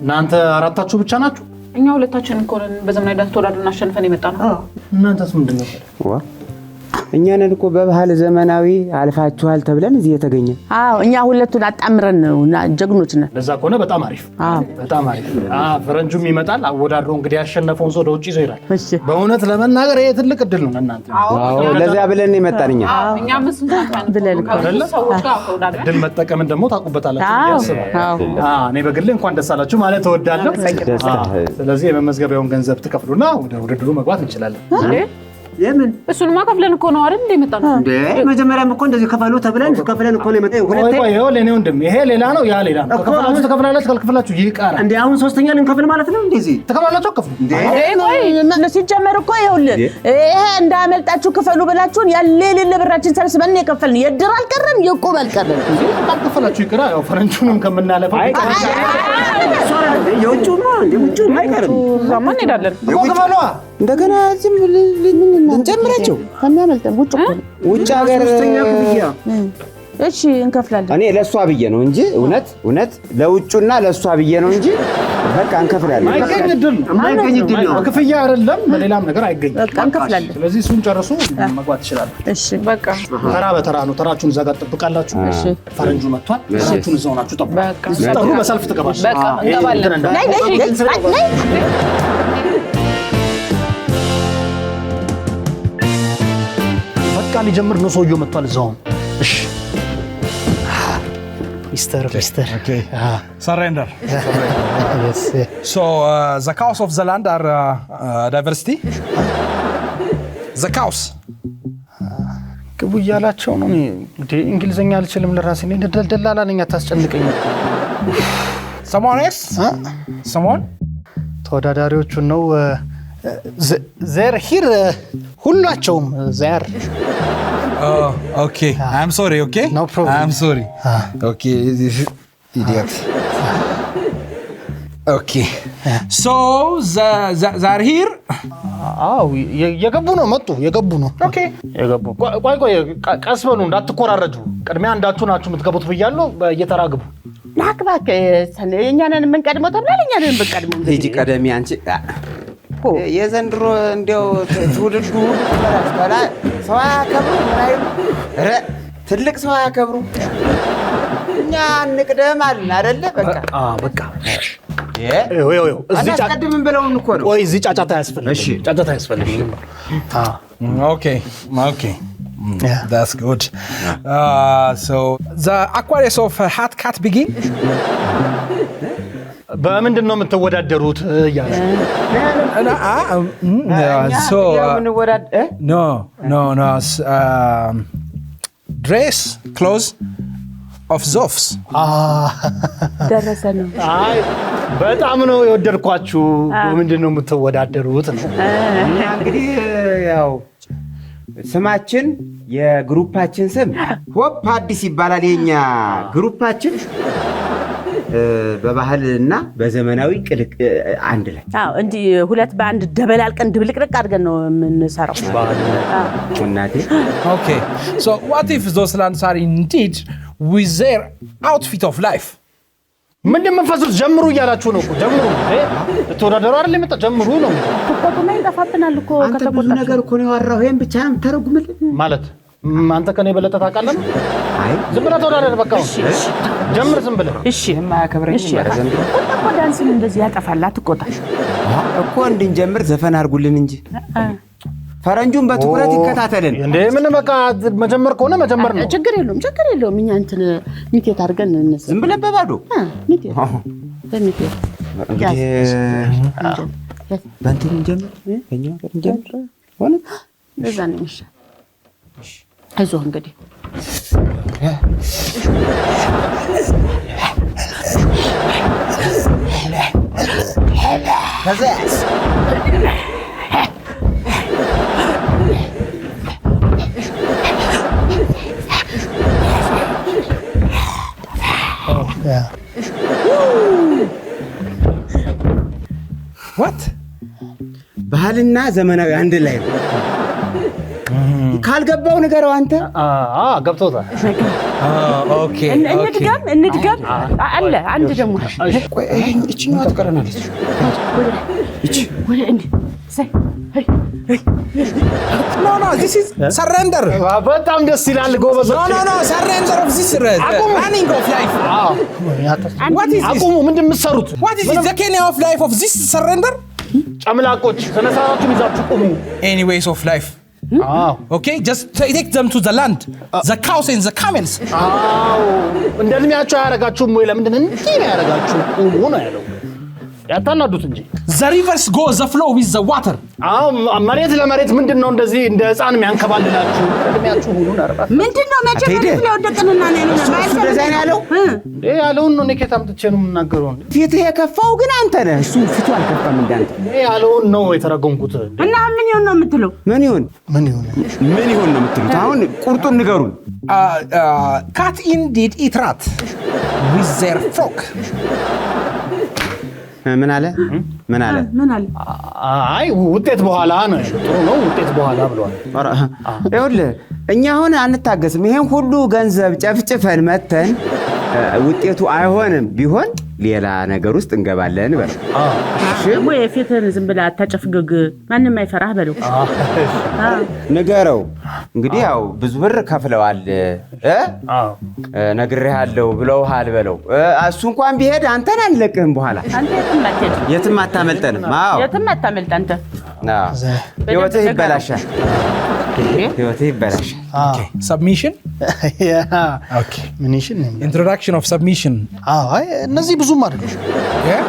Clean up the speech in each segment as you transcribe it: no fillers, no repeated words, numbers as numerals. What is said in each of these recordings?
እናንተ አራታችሁ ብቻ ናችሁ? እኛ ሁለታችን እኮ ነን በዘመናዊ ዳንስ ተወዳድረን አሸንፈን የመጣ ነው። እናንተስ ምንድነው? እኛ ነን እኮ በባህል ዘመናዊ አልፋችኋል ተብለን እዚህ የተገኘ። እኛ ሁለቱን አጣምረን ነውና ጀግኖች ነን። ለዛ ከሆነ በጣም አሪፍ በጣም አሪፍ። ፈረንጁም ይመጣል አወዳድሮ እንግዲህ ያሸነፈውን ሰው ወጪ ይዘው ይላል። በእውነት ለመናገር ይሄ ትልቅ እድል ነው እናንተ። ለዚያ ብለን የመጣንኛ እኛ መስንታን ብለን ሰዎች ጋር ተወዳድረን እድል መጠቀምን ደግሞ ታውቁበታላችሁ ያስባል። እኔ በግሌ እንኳን ደስ አላችሁ ማለት እወዳለሁ። ስለዚህ የመመዝገቢያውን ገንዘብ ትከፍሉና ወደ ውድድሩ መግባት እንችላለን። የምን እሱንማ ከፍለን እኮ ነው አይደል እንደ መጣን እንዴ? መጀመሪያም እኮ እንደዚህ ከፈሉ ተብለን ከፍለን እኮ ነው የመጣው። ሁለቴ ይሄው ለኔ ወንድም ይሄ ሌላ ነው ያ ሌላ ነው። ከፍላችሁ ተከፍላላችሁ ካልከፍላችሁ ይቃራ እንዴ? አሁን ሶስተኛ ልንከፍል ማለት ነው እንደዚህ ተከፍላላችሁ ከፍሉ እንዴ? ሲጀመር እኮ ይኸውልህ ይሄ እንዳመልጣችሁ ክፈሉ ብላችሁን ያለ ብራችን ሰብስበን የከፈልን የድር አልቀረን የቁብ አልቀረን ካልከፍላችሁ ይቅራ። ያው ፈረንጁንም ከምናለፈው የውጭው ነው እንዴ? ውጭው አይቀርም ማን ሄዳለን እኮ ከፈሉ እንደገና ዝም እንጨምራቸው ከሚያመልጠን ውጭ ሀገር ሶስተኛ ክፍያ እሺ እንከፍላለን። እኔ ለሷ ብዬ ነው እንጂ እውነት ለውጩና ለሷ ብዬ ነው እንጂ በቃ እንከፍላለን። ማይገኝ ድል ነው ክፍያ አይደለም በሌላም ነገር አይገኝ። በቃ እንከፍላለን። ስለዚህ እሱን ጨርሱ መግባት ይችላል። እሺ በቃ ተራ በተራ ነው። ተራችሁን እዛ ጋር ትጠብቃላችሁ። ፈረንጁ መጥቷል። ተራችሁን እዛው ናችሁ ጠብቁ። ስጠሩ በሰልፍ ትገባላችሁ። በቃ እንገባለን። ነይ በቃ ሊጀምር ነው። ሰውየው መጥቷል እዛው። እሺ ሚስተር Okay. Surrender. Yes. So the cows of the land are diversity. The cows. ግቡ እያላቸው ነው። እንግሊዘኛ አልችልም ለራሴ ነኝ ደላላ ነኝ አታስጨንቀኝ። Someone else? Someone? ተወዳዳሪዎቹ ነው ዘር ሂር ሁላቸውም ዘር Okay. I'm sorry, okay? No problem. I'm sorry. Okay, idiot. Okay. So, they're here? የገቡ ነው መጡ የገቡ ነው። ኦኬ የገቡ ቆይ ቀስ በሉ እንዳትኮራረጁ። ቅድሚያ አንዳችሁ ናችሁ የምትገቡት ብያለሁ። እየተራግቡ ናክባክ እኛንን የምንቀድመው ተብሏል። እኛንን የምንቀድመው ሂጂ ቀደሚ አንቺ የዘንድሮ እንደው ትውልዱ ተራ ሰው ያከብሩ ትልቅ ሰው ያከብሩ እኛ እንቅደም አልን አይደለ? በቃ እዚህ አስቀድምን ብለውን እኮ ነው። ወይ እዚህ ጫጫታ ያስፈልግ። እሺ ጫጫታ ያስፈልግ። Okay. That's good. So the Aquarius of Hat Cat begin? በምንድን ነው የምትወዳደሩት እያለ So no. Dress clothes of Zofs. ደረሰ ነው። አይ በጣም ነው የወደድኳችሁ። በምንድን ነው የምትወዳደሩት ነው? እንግዲህ ያው ስማችን የግሩፓችን ስም ሆፕ አዲስ ይባላል። የኛ ግሩፓችን በባህልና በዘመናዊ ቅልቅ አንድ ላይ እንዲ ሁለት በአንድ ደበላልቀን ድብልቅልቅ አድርገን ነው የምንሰራው። እናቴ Okay. So what if those lands are indeed with their outfit of life? ምንድን መንፈሱት ጀምሩ እያላችሁ ነው እኮ ጀምሩ። ተወዳደሩ አይደል የመጣ ጀምሩ ነው። ተቆጥና ይጠፋብናል እኮ ከተቆጣ ነገር እኮ ነው ያወራው። ይሄን ብቻ ተረጉምልን ማለት አንተ ከኔ በለጠ ታውቃለህ ነው? አይ ዝም ብለህ ተወዳደር በቃ። ጀምር ዝም ብለህ። እሺ የማያከብረኝ ማለት ነው። እኮ ዳንስን እንደዚህ ያጠፋል። አትቆጣ እኮ እንድንጀምር ዘፈን አድርጉልን እንጂ ፈረንጁን በትኩረት ይከታተልን እንዴ። ምን በቃ መጀመር ከሆነ መጀመር ነው። ችግር የለውም። እኛ እንትን ሚቴት አድርገን እንነሳ። ዝም ብለህ በባዶ ሚቴት በሚቴት እንግዲህ በእንትን እንጀምር። ከእኛ ጋር እንጀምር ሆነ ለዛ ነው የሚሻለው። አይዞህ እንግዲህ ከዛስ What? ባህልና ዘመናዊ አንድ ላይ ነው። ካልገባው ንገረው አንተ ገብቶታል ኦኬ እንድገም አለ አንድ ደግሞ ቆይ እቺኛው ትቀረናለች እቺ No, this is surrender. በጣም ደስ ይላል ጎበዝ No, surrender of this running of life. What is this? አቁሙ ምንድን የምትሰሩት What is this? The Kenya of life of this surrender? ጨምላቆች ተነሳራችሁን ይዛችሁ ቁሙ Any ways of life. Okay, just take them to the land. The cows and the camels. እንደልሚያችሁ ያረጋችሁም ወይ ለምንድን እንዲህ ያረጋችሁ ቁሙ ነው ያለው ያታናዱት እንጂ The rivers go the flow with the water. መሬት ለመሬት ምንድነው እንደዚህ እንደ ህፃን የሚያንከባልላችሁ እንደሚያችሁ ሁሉ ነርባት ምንድነው መጀመሪያ ስለወደቀንና ነው ዲዛይን ያለው ያለውን ነው ነከታ ምትቼ ነው የምናገረው ፊት የከፋው ግን አንተ ነህ እሱ ፊቱ አልከፋም እንዳንተ ያለውን ነው የተረገምኩት እና ምን ይሁን ነው የምትለው ምን ይሁን ነው የምትሉት አሁን ቁርጡን ንገሩን Cat indeed eat rat with their fork. ምን አለ አይ ውጤት በኋላ ነው ጥሩ ነው ውጤት በኋላ ብሏል ይኸውልህ እኛ አሁን አንታገስም ይሄን ሁሉ ገንዘብ ጨፍጭፈን መተን ውጤቱ አይሆንም ቢሆን ሌላ ነገር ውስጥ እንገባለን በለው እሺ ወይ የፊትህን ዝም ብለህ አታጨፍግግ ማንንም አይፈራህ በለው ንገረው እንግዲህ ያው ብዙ ብር ከፍለዋል ነግሬሃለሁ ብለውሃል በለው እሱ እንኳን ቢሄድ አንተን አንለቅህም በኋላ አንተ የትም አታመልጠንም የትም አታመልጥ አንተ ህይወትህ ይበላሻል Okay, submission. Okay, mination. Introduction of submission. አይ እነዚህ ብዙም አይደሉም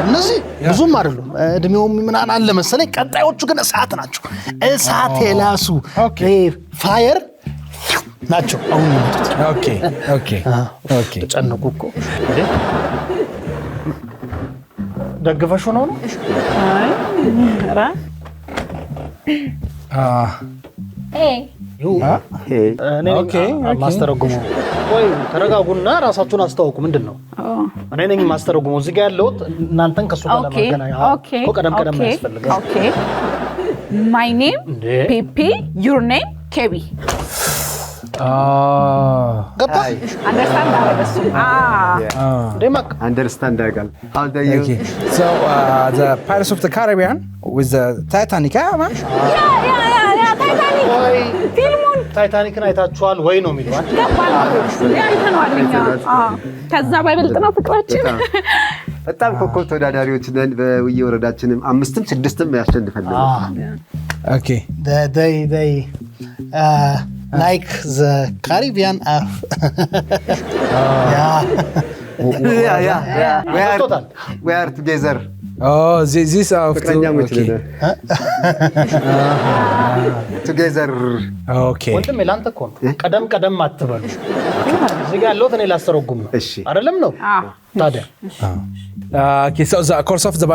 እነዚህ ብዙም አይደሉም እድሜውም ምናን አለ መሰለኝ ቀጣዮቹ ግን እሳት ናቸው እሳት የላሱ ፋየር ናቸው አሁን ይመጡት ኦኬ ተጨነቁ እኮ ደግፈሽ ነው አይ ራ ማስተረጉሙ ወይ ተረጋጉና ራሳችሁን አስተዋውቁ ምንድነው እኔ ነኝ ማስተረጉሙ እዚህ ጋር ያለው እናንተን ከሱ ጋር ለማገናኘት እኮ ቀደም ያስፈልጋል ኦኬ my name Pepe your name Kebi ገባ understand አረጋሱ ደማክ understand አረጋል how do you okay so the Pirates of the Caribbean with the Titanic ፊልሙን ታይታኒክን አይታችኋል ወይ ነው የሚለው ገባል አይተናልኛ ከዛ ባይበልጥ ነው ፍቅራችን በጣም ኮከብ ተወዳዳሪዎች ነን በየወረዳችንም 5ም 6ም ያሸንፈናል okay they like the Caribbean we are together this are together okay ወንድም ላንተ እኮ ቀደም አትበሉ እዚህ ጋር ያለው እኔ ላስተረጉም ነው አይደለም ነው ታዲያ okay so the course of the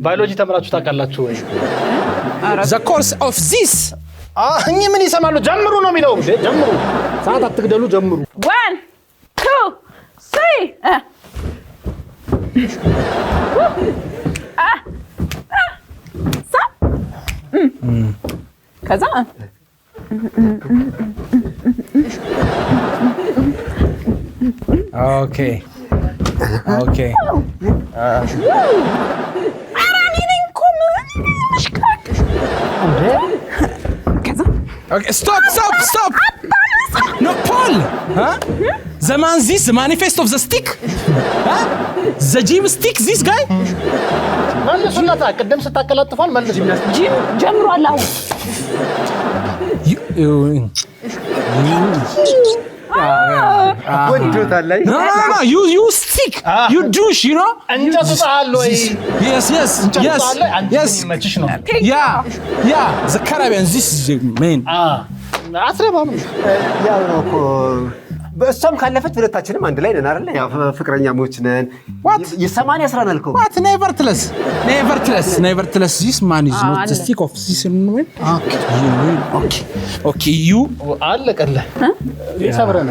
biology ተምራችሁ ታውቃላችሁ ወይ the course of this እኛ ምን ይሰማሉ ጀምሩ ነው የሚለው ጀምሩ ሰዓት አትግደሉ ጀምሩ 1 2 3 ከዛ okay okay stop no Paul the man this the manifest of the stick the gym stick this guy መልሱላታ ቀደም ስታቀላጥፋል መልሱ ጂም ጀምሯል አሁን no you stick you douche you know እንጨት ጣል ወይ yes መችሽ ነው yeah the Caribbean this is main አስረባም ያው ነው እኮ በእሷም ካለፈች ሁለታችንም አንድ ላይ ነን አይደል ያው ፍቅረኛሞች ነን የ80 10 ናልከው what nevertheless this man is not the stick of this woman okay you አለቀለ ይሰብረና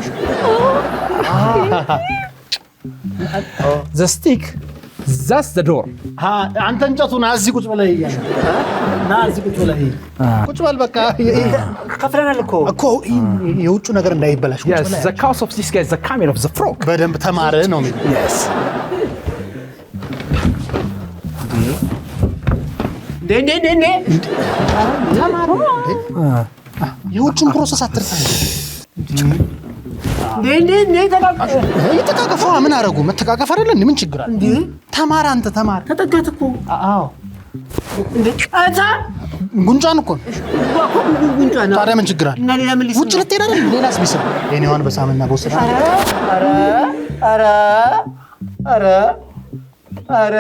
the stick That's the door. አንተ እንጨቱ ና እዚህ ቁጭ በላይ እያለ ና እዚህ ቁጭ በላይ ቁጭ በል በቃ ከፍለናል እኮ የውጭ ነገር እንዳይበላሽ ቁጭ Yes, በላይ the cause of this guy is the coming of the frog. በደንብ ተማረ ነው የሚለው Yes. እንዴ ተማረ የውጭን ፕሮሰስ አትርሳ እንዴ ይተቃቀፉ ምን አረጉ መተቃቀፍ አይደለ ምን ችግር አለ ተማር አንተ ተማር ተጠጋት እኮ አዎ እንዴ አታ ጉንጫን እኮ ጉንጫን ታዲያ ምን ችግር አለ እና ሌላ ምን ውጭ ልትሄድ አይደል ሌላስ ቢሰብ የኔዋን በሳምና በወሰዳ ኧረ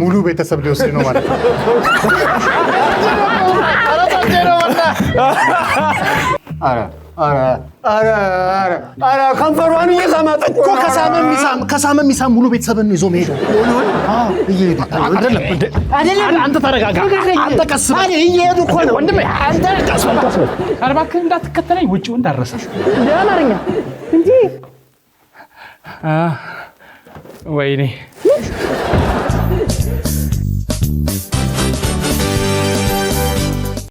ሙሉ ቤተሰብ ሊወስድ ነው ማለት ነው ኧረ ከንፈሯን እየሳማት እኮ ከሳመ ሚሳም ሙሉ ቤተሰብን ይዞ መሄድ አይደለም አንተ ተረጋጋ አንተ ቀስ በል እየሄዱ እኮ ነው ወንድሜ አንተ ቀስ በል ኧረ እባክህ እንዳትከተለኝ ውጪው እንዳረሰ አማርኛ እንጂ ወይኔ